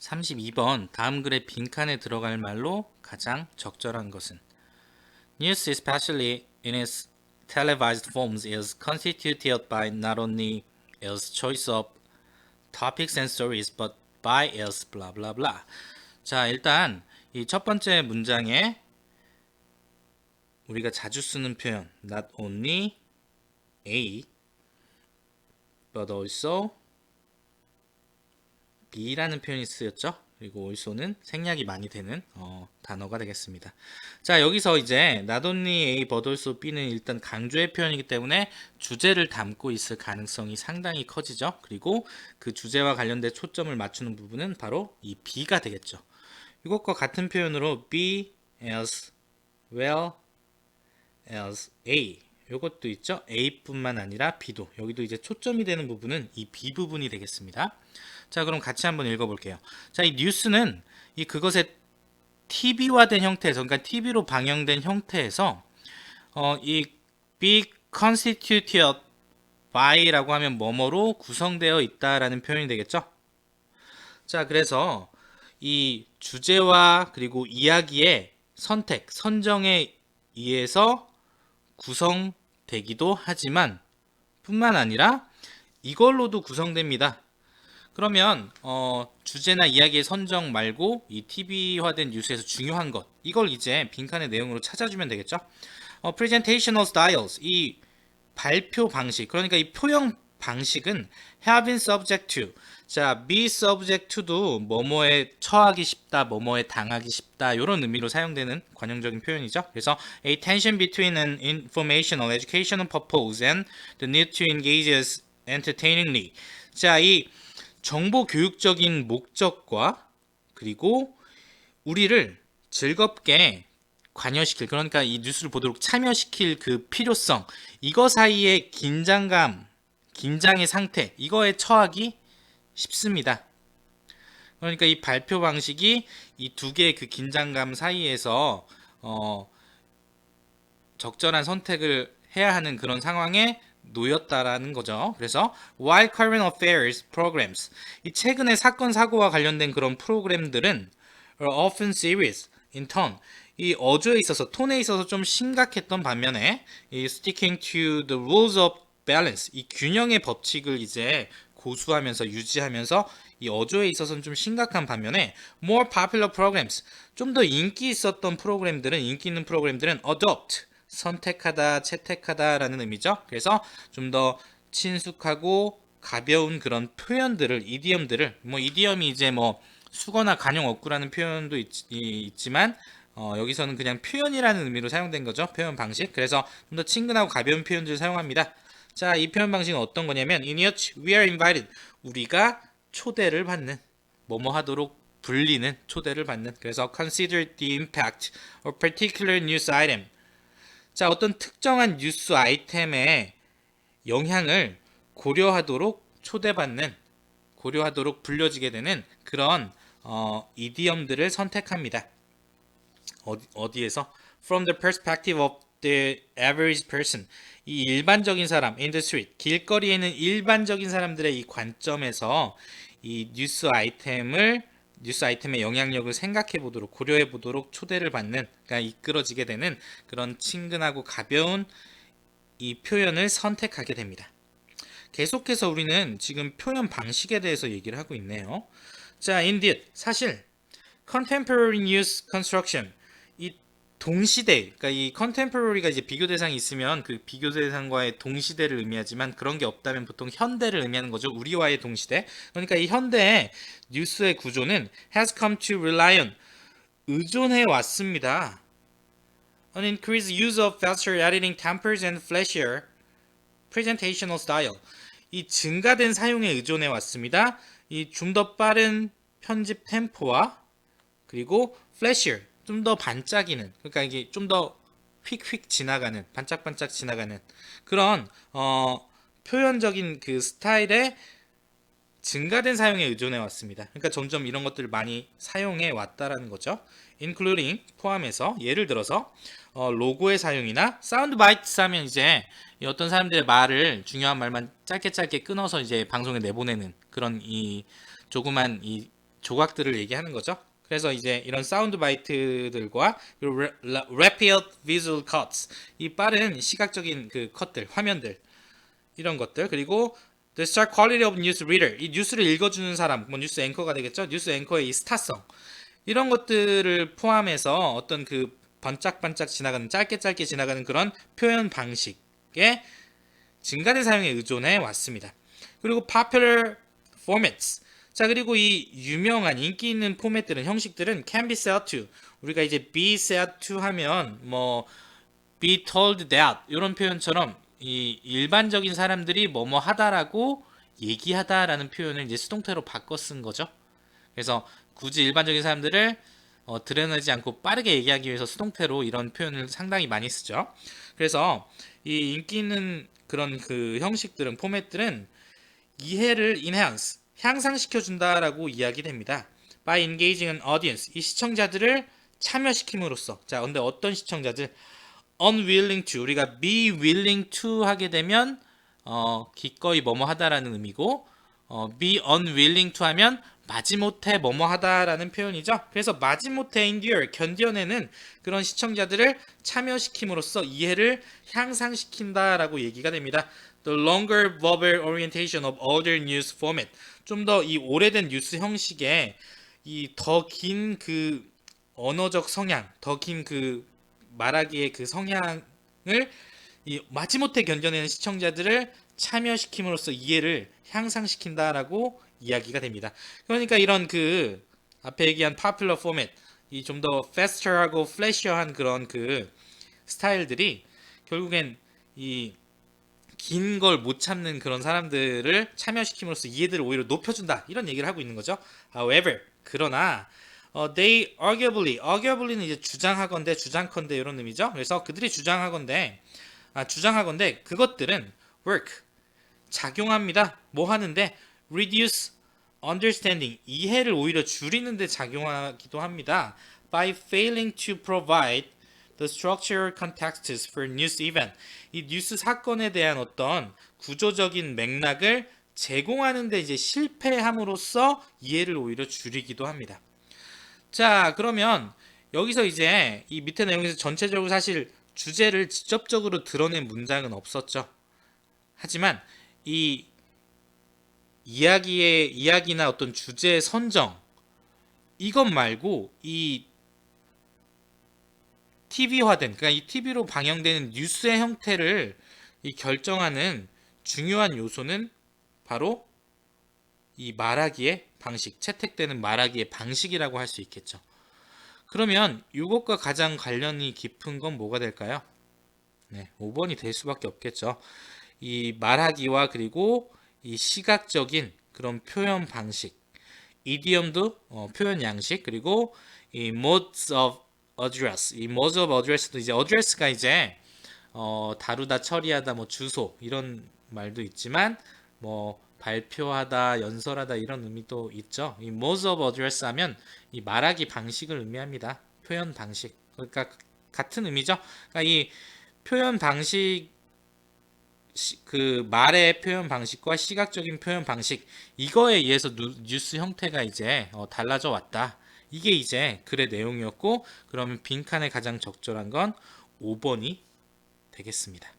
32번 다음 글의 빈칸에 들어갈 말로 가장 적절한 것은 News, especially in its televised forms, is constituted by not only its choice of topics and stories, but by its blah blah blah. 자, 일단 이 첫 번째 문장에 우리가 자주 쓰는 표현 not only A, but also B라는 표현이 쓰였죠. 그리고 also는 생략이 많이 되는 단어가 되겠습니다. 자, 여기서 이제 not only A but also B는 일단 강조의 표현이기 때문에 주제를 담고 있을 가능성이 상당히 커지죠. 그리고 그 주제와 관련된 초점을 맞추는 부분은 바로 이 B가 되겠죠. 이것과 같은 표현으로 be as well as A, 이것도 있죠. A뿐만 아니라 B도, 여기도 이제 초점이 되는 부분은 이 B 부분이 되겠습니다. 자, 그럼 같이 한번 읽어볼게요. 자, 이 뉴스는 이 그것의 TV화된 형태에서, 그러니까 TV로 방영된 형태에서 이 be constituted by라고 하면 뭐뭐로 구성되어 있다라는 표현이 되겠죠. 자, 그래서 이 주제와 그리고 이야기의 선택, 선정에 의해서 구성되기도 하지만 뿐만 아니라 이걸로도 구성됩니다. 그러면 주제나 이야기의 선정 말고 이 TV화된 뉴스에서 중요한 것, 이걸 이제 빈칸의 내용으로 찾아주면 되겠죠. Presentational styles, 이 발표 방식, 그러니까 이 표현 방식은 have been subject to, 자, be subject to도 뭐뭐에 처하기 쉽다, 뭐뭐에 당하기 쉽다, 이런 의미로 사용되는 관용적인 표현이죠. 그래서 a tension between an informational, educational purpose and the need to engage us entertainingly. 자, 이 정보 교육적인 목적과 그리고 우리를 즐겁게 관여시킬, 그러니까 이 뉴스를 보도록 참여시킬 그 필요성, 이거 사이의 긴장감, 긴장의 상태, 이거에 처하기 쉽습니다. 그러니까 이 발표 방식이 이 두 개의 그 긴장감 사이에서 적절한 선택을 해야 하는 그런 상황에 놓였다라는 거죠. 그래서 while current affairs programs, 이 최근의 사건 사고와 관련된 그런 프로그램들은 are often serious in tone, 이 어조에 있어서 톤에 있어서 좀 심각했던 반면에 이 sticking to the rules of balance, 이 균형의 법칙을 이제 고수하면서 유지하면서 이 어조에 있어서는 좀 심각한 반면에 more popular programs, 좀 더 인기 있었던 프로그램들은, 인기 있는 프로그램들은 adopt, 선택하다, 채택하다라는 의미죠. 그래서 좀 더 친숙하고 가벼운 그런 표현들을, 이디엄들을, 뭐 이디엄이 이제 뭐 수거나 관용 어구라는 표현도 있지만 여기서는 그냥 표현이라는 의미로 사용된 거죠. 표현 방식. 그래서 좀 더 친근하고 가벼운 표현들을 사용합니다. 자, 이 표현 방식은 어떤 거냐면 in which we are invited, 우리가 초대를 받는, 뭐뭐 하도록 불리는, 초대를 받는. 그래서 consider the impact of particular news item, 자, 어떤 특정한 뉴스 아이템의 영향을 고려하도록 초대받는, 고려하도록 불려지게 되는 그런 이디엄들을 선택합니다. 어디에서? From the perspective of the average person, 이 일반적인 사람, in the street, 길거리에 있는 일반적인 사람들의 이 관점에서 이 뉴스 아이템의 영향력을 생각해 보도록, 고려해 보도록 초대를 받는, 그러니까 이끌어지게 되는 그런 친근하고 가벼운 이 표현을 선택하게 됩니다. 계속해서 우리는 지금 표현 방식에 대해서 얘기를 하고 있네요. 자, indeed, 사실 contemporary news construction, 이 동시대, 그러니까 이 contemporary가 이제 비교 대상이 있으면 그 비교 대상과의 동시대를 의미하지만 그런 게 없다면 보통 현대를 의미하는 거죠. 우리와의 동시대. 그러니까 이 현대의 뉴스의 구조는 has come to rely on, 의존해 왔습니다. An increased use of faster editing tempers and flashier presentational style, 이 증가된 사용에 의존해 왔습니다. 이 좀 더 빠른 편집 템포와 그리고 flashier, 좀 더 반짝이는, 그러니까 이게 좀 더 휙휙 지나가는, 반짝반짝 지나가는 그런 표현적인 그 스타일의 증가된 사용에 의존해 왔습니다. 그러니까 점점 이런 것들을 많이 사용해 왔다라는 거죠. including, 포함해서, 예를 들어서 로고의 사용이나 사운드 바이트스 하면 이제 어떤 사람들의 말을, 중요한 말만 짧게 끊어서 이제 방송에 내보내는 그런 이 조그만 이 조각들을 얘기하는 거죠. 그래서 이제 이런 사운드 바이트들과 그리고 rapid visual cuts, 이 빠른 시각적인 그 컷들, 화면들, 이런 것들, 그리고 the star quality of news reader, 이 뉴스를 읽어주는 사람, 뭐 뉴스 앵커가 되겠죠. 뉴스 앵커의 이 스타성, 이런 것들을 포함해서 어떤 그 번짝번짝 지나가는, 짧게 지나가는 그런 표현 방식의 증가된 사용에 의존해 왔습니다. 그리고 popular formats, 자, 그리고 이 유명한 인기 있는 포맷들은, 형식들은 can be said to, 우리가 이제 be said to 하면 뭐 be told that 이런 표현처럼 이 일반적인 사람들이 뭐뭐 하다라고 얘기하다라는 표현을 이제 수동태로 바꿔 쓴 거죠. 그래서 굳이 일반적인 사람들을 드러내지 않고 빠르게 얘기하기 위해서 수동태로 이런 표현을 상당히 많이 쓰죠. 그래서 이 인기 있는 그런 그 형식들은, 포맷들은 이해를 enhance, 향상시켜 준다라고 이야기됩니다. by engaging an audience, 이 시청자들을 참여시킴으로써. 자, 근데 어떤 시청자들? unwilling to, 우리가 be willing to 하게 되면 기꺼이 뭐뭐 하다라는 의미고, be unwilling to 하면 마지못해 뭐뭐 하다라는 표현이죠. 그래서 마지못해 endure, 견뎌내는 그런 시청자들을 참여시킴으로써 이해를 향상시킨다라고 얘기가 됩니다. The longer verbal orientation of older news format, 좀 더 이 오래된 뉴스 형식의 이 더 긴 그 언어적 성향, 더 긴 그 말하기의 그 성향을 이 마지못해 견뎌내는 시청자들을 참여시킴으로써 이해를 향상시킨다라고 이야기가 됩니다. 그러니까 이런 그 앞에 얘기한 popular format, 이 좀 더 faster하고 flashi한 그런 그 스타일들이 결국엔 이 긴 걸 못 참는 그런 사람들을 참여시킴으로써 이해도를 오히려 높여준다, 이런 얘기를 하고 있는 거죠. However, 그러나 they arguably는 이제 주장하건대, 주장컨대 이런 의미죠. 그래서 그들이 주장하건대 그것들은 work, 작용합니다. 뭐 하는데? reduce understanding, 이해를 오히려 줄이는데 작용하기도 합니다. by failing to provide the structural contexts for news event, 이 뉴스 사건에 대한 어떤 구조적인 맥락을 제공하는데 이제 실패함으로써 이해를 오히려 줄이기도 합니다. 자, 그러면 여기서 이제 이 밑에 내용에서 전체적으로 사실 주제를 직접적으로 드러낸 문장은 없었죠. 하지만 이 이야기나 어떤 주제의 선정, 이것 말고 이 TV화된, 그러니까 이 TV로 방영되는 뉴스의 형태를 이 결정하는 중요한 요소는 바로 이 말하기의 방식, 채택되는 말하기의 방식이라고 할 수 있겠죠. 그러면 이것과 가장 관련이 깊은 건 뭐가 될까요? 네, 5번이 될 수밖에 없겠죠. 이 말하기와 그리고 이 시각적인 그런 표현 방식, 이디엄도 표현 양식, 그리고 이 modes of address, 이 modes of address도 이제 address가 이제 다루다, 처리하다, 뭐 주소 이런 말도 있지만 뭐 발표하다, 연설하다 이런 의미도 있죠. 이 modes of address 하면 이 말하기 방식을 의미합니다. 표현 방식. 그러니까 같은 의미죠. 그러니까 이 표현 방식, 그 말의 표현 방식과 시각적인 표현 방식, 이거에 의해서 뉴스 형태가 이제 달라져 왔다. 이게 이제 글의 내용이었고, 그러면 빈칸에 가장 적절한 건 5번이 되겠습니다.